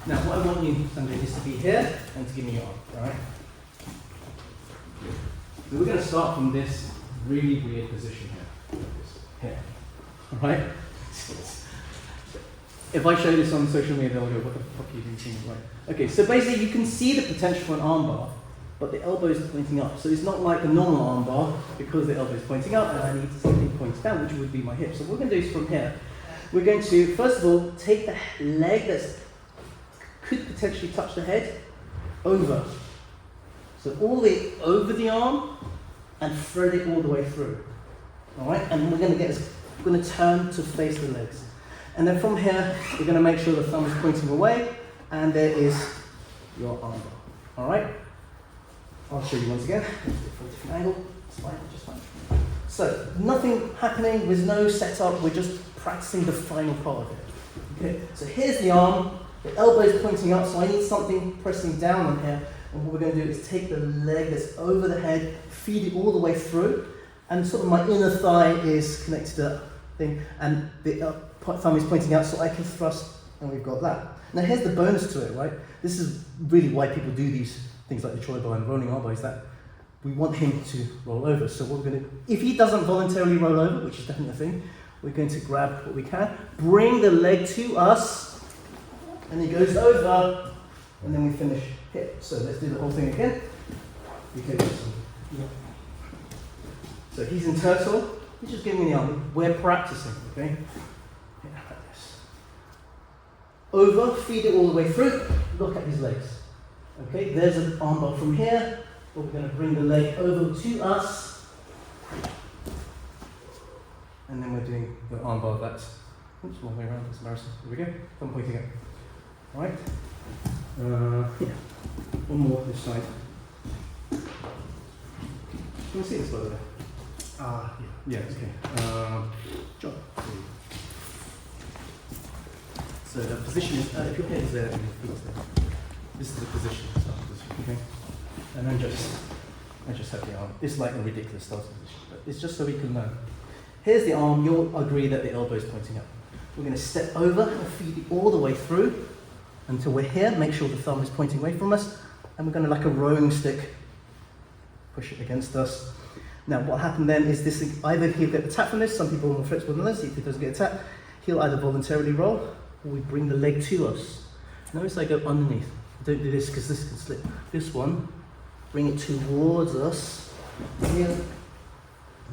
Now what I want you, Sanjay, is to be here and to give me your arm, alright? So we're going to start from this really weird position here. Here. Alright? If I show this on social media, they'll go, what the fuck are you doing? Right. Okay, so basically you can see the potential for an armbar, but the elbow is pointing up. So it's not like a normal armbar because the elbow is pointing up and I need something points down, which would be my hip. So what we're going to do is from here, we're going to, first of all, take the leg that could potentially touch the head over. So all the way over the arm and thread it all the way through. Alright, and we're going to turn to face the legs. And then from here, we're going to make sure the thumb is pointing away, and there is your armbar. Alright? I'll show you once again. Let's do it from a different angle. It's fine, just fine. So, nothing happening, there's no setup, we're just practicing the final part of it. Okay, so here's the arm, the elbow is pointing up, so I need something pressing down on here. And what we're going to do is take the leg that's over the head, feed it all the way through, and sort of my inner thigh is connected to that thing, and the thumb is pointing out so I can thrust, and we've got that. Now here's the bonus to it, right? This is really why people do these things like the Choibar and Rolling Armbar, is that we want him to roll over. So what we're going to do, if he doesn't voluntarily roll over, which is definitely a thing, we're going to grab what we can, bring the leg to us, and he goes over, and then we finish hip. So let's do the whole thing again. So he's in turtle, he's just giving me the arm. We're practicing, okay? Like this. Over, feed it all the way through, look at his legs. Okay, there's an armbar from here. We're going to bring the leg over to us. And then we're doing the armbar that's, oops, wrong way around, that's embarrassing. Here we go, thumb pointing up. Alright. Yeah. One more this side. Can you see this by the way? Yeah, okay. John. So the position is, if your head is there and your feet is there, this is the position, okay? And then I just have the arm. It's like a ridiculous starting position, but it's just so we can learn. Here's the arm, you'll agree that the elbow is pointing up. We're going to step over and feed it all the way through until we're here, make sure the thumb is pointing away from us, and we're going to, like a rowing stick, push it against us. Now what happened then is this, either he'll get a tap from this, some people are more flexible than this, if he doesn't get a tap, he'll either voluntarily roll, or we bring the leg to us. Notice I go underneath. Don't do this because this can slip. This one, bring it towards us, here, and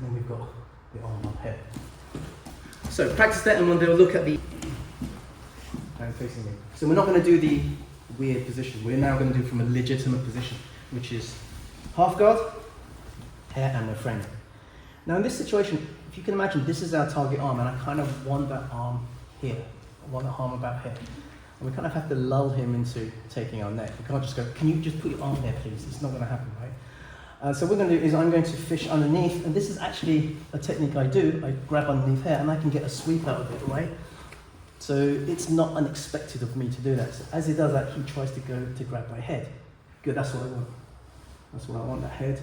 then we've got the arm up here. So practice that and one day we'll look at the hand facing me. So we're not going to do the weird position, we're now going to do from a legitimate position, which is half guard, here, and we're framing. Now in this situation, if you can imagine, this is our target arm, and I kind of want that arm here. I want that arm about here. And we kind of have to lull him into taking our neck. We can't just go, can you just put your arm there, please? It's not going to happen, right? So what we're going to do is I'm going to fish underneath, and this is actually a technique I do. I grab underneath here, and I can get a sweep out of it, right? So it's not unexpected of me to do that. So as he does that, he tries to go to grab my head. Good, that's what I want. That's what I want, that head.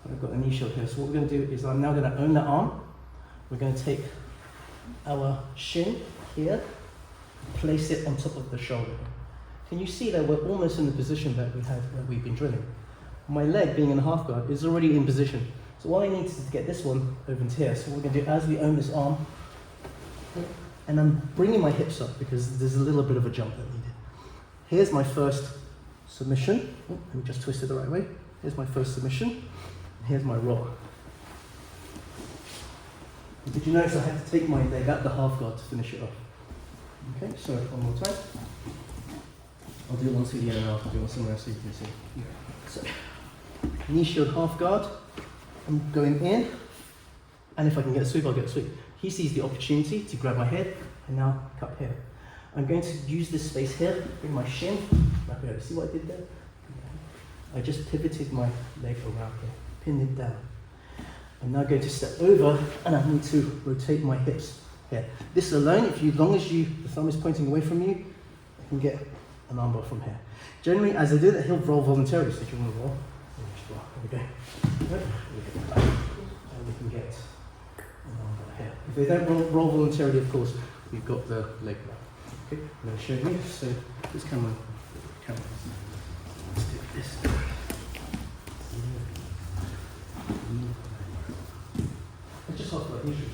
I've got a knee shield here. So what we're going to do is I'm now going to own that arm. We're going to take our shin here, place it on top of the shoulder. Can you see that we're almost in the position that we've been drilling? My leg, being in half guard, is already in position. So all I need is to get this one over to here. So what we're going to do, as we own this arm, and I'm bringing my hips up because there's a little bit of a jump that needed. Here's my first submission. Oh, let me just twist it the right way. Here's my first submission. Here's my roll. And did you notice I had to take my leg out the half guard to finish it off? Okay, so one more time. I'll do one CD and I'll do one somewhere else so you can see. So, knee shield half guard. I'm going in, and if I can get a sweep, I'll get a sweep. He sees the opportunity to grab my head, and now cup here. I'm going to use this space here, bring my shin, wrap it over. See what I did there? I just pivoted my leg around here, pinned it down. I'm now going to step over, and I need to rotate my hips here. This alone, as long as the thumb is pointing away from you, I can get an armbar from here. Generally, as I do that, he'll roll voluntarily. So if you want to roll, there we go. And we can get an armbar here. If they don't roll voluntarily, of course, we've got the leg wrap. Okay, I'm going to show you. So this camera. Let's do this. It's just half guard initial.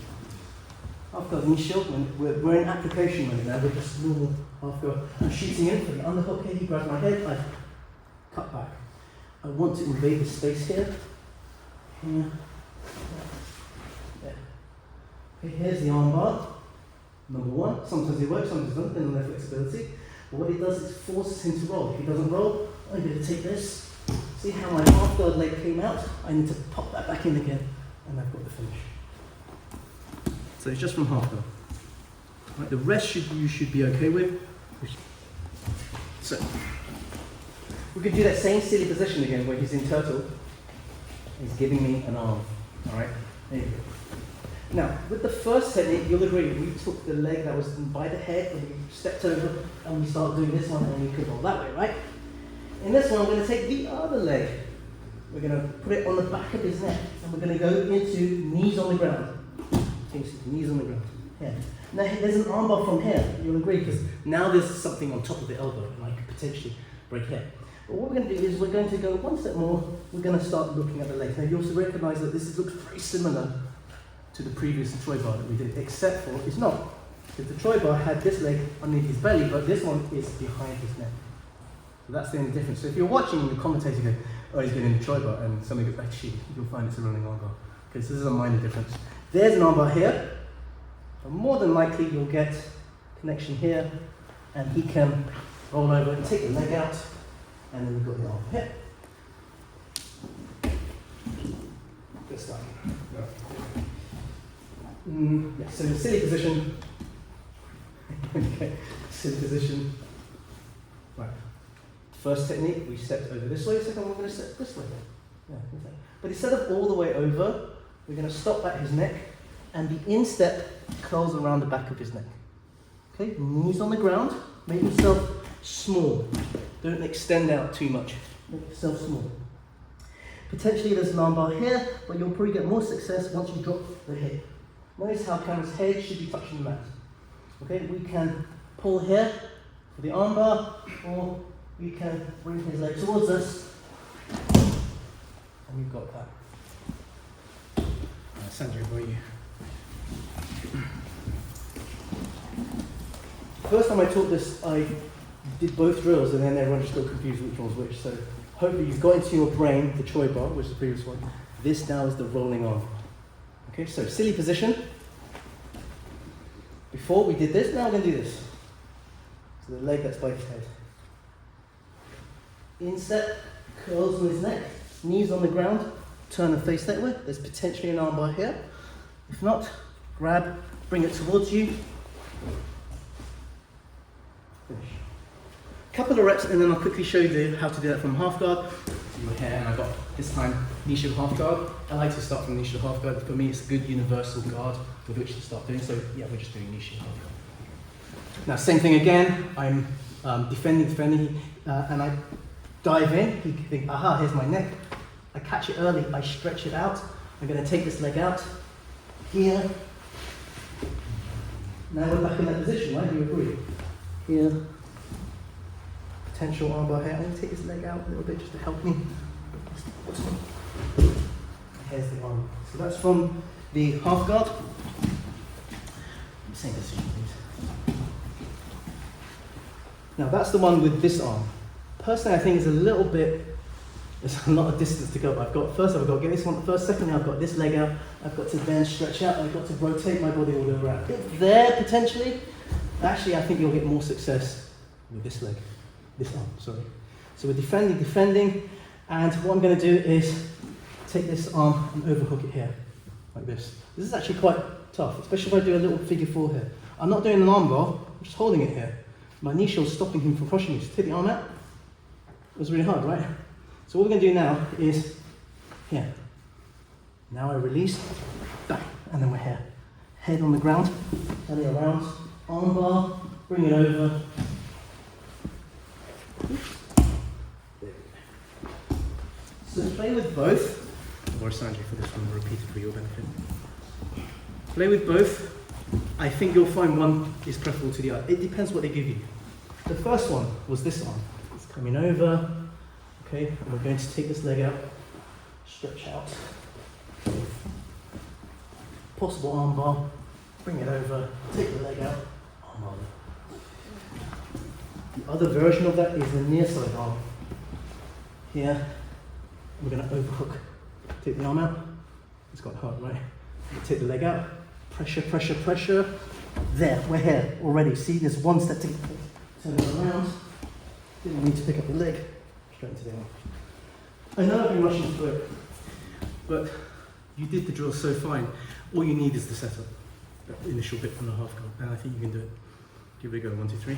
Half guard initial, when we're in application mode now, we're just normal half guard. I'm shooting in for the underhook here, he grabs my head, I cut back. I want to invade the space here. Here. There. Okay, here's the armbar. Number one. Sometimes it works, sometimes it doesn't, depending on their flexibility. But what it does is forces him to roll. If he doesn't roll, I'm going to take this. See how my half guard leg came out? I need to pop that back in again, and I've got the finish. So it's just from half guard. Right, the rest you should be okay with. So we could do that same silly position again where he's in turtle. He's giving me an arm. All right, there you go. Now, with the first technique, you'll agree, we took the leg that was by the head and we stepped over and we started doing this one and we could roll that way, right? In this one, we're going to take the other leg. We're going to put it on the back of his neck and we're going to go into knees on the ground. Okay, so knees on the ground. Here. Now, there's an armbar from here, you'll agree, because now there's something on top of the elbow and I could potentially break here. But what we're going to do is we're going to go one step more, we're going to start looking at the legs. Now, you also recognize that this looks very similar to the previous Choibar that we did, except for it's not. Because the Choibar had this leg underneath his belly, but this one is behind his neck. So that's the only difference. So if you're watching and the commentator goes, oh, he's getting the Choibar, and somebody goes, actually, you'll find it's a rolling armbar. Okay, so this is a minor difference. There's an armbar here, but more than likely you'll get connection here, and he can roll over and take the leg out, and then we've got the arm here. Good start. Yeah, so in silly position. Okay, silly position. Right. First technique, we stepped over this way. Second, we're going to step this way. Yeah, okay. But instead of all the way over, we're going to stop at his neck, and the instep curls around the back of his neck. Okay, knees on the ground. Make yourself small. Don't extend out too much. Make yourself small. Potentially there's an armbar here, but you'll probably get more success once you drop the head. Notice how Cameron's head should be touching the mat. Okay, we can pull here for the armbar, or we can bring his leg towards us, and we've got that. Sanjay, where are you? First time I taught this, I did both drills, and then everyone just got confused which one was which. So hopefully you've got into your brain the Choibar, which is the previous one. This now is the rolling arm. Okay, so silly position. Before we did this, now we're going to do this. So the leg that's by his head. Instep, curls on his neck, knees on the ground, turn and face that way. There's potentially an armbar here. If not, grab, bring it towards you. Finish. Couple of reps and then I'll quickly show you how to do that from half guard. Your hair, and I got this time knee shield half guard. I like to start from knee shield half guard. For me, it's a good universal guard with which to start doing. So yeah, we're just doing knee shield half guard. Now, same thing again. I'm defending, and I dive in. He can think, aha, here's my neck. I catch it early. I stretch it out. I'm going to take this leg out here. Now we're back in that position, right? You agree? Here. Potential armbar here. I'm going to take his leg out a little bit just to help me. Here's the arm. So that's from the half guard. Same decision, please. Now that's the one with this arm. Personally, I think it's a little bit, there's a lot of distance to go. I've got to get this one first. Secondly, I've got this leg out. I've got to then stretch out. I've got to rotate my body all the way around. There, potentially, actually, I think you'll get more success with this leg. This arm, sorry. So we're defending, and what I'm going to do is take this arm and overhook it here, like this. This is actually quite tough, especially if I do a little figure four here. I'm not doing an arm bar, I'm just holding it here. My knee shield's stopping him from crushing me. So take the arm out. It was really hard, right? So what we're going to do now is here. Now I release, bang, and then we're here. Head on the ground, belly around, arm bar, bring it over. So play with both, or Sanjay for this one, we'll repeat it for your benefit. Play with both. I think you'll find one is preferable to the other. It depends what they give you. The first one was this arm. It's coming over, okay, and we're going to take this leg out, stretch out, possible arm bar, bring it over, take the leg out, arm bar. The other version of that is the near side arm. Here, we're going to overhook, take the arm out. It's quite hard, right? Take the leg out, pressure, pressure, pressure. There, we're here already. See, there's one step to turn it around. Didn't need to pick up the leg, straight into the arm. I know I've been rushing through it, but you did the drill so fine. All you need is the setup, that initial bit from the half guard, and I think you can do it. Give it a go, 1, 2, 3.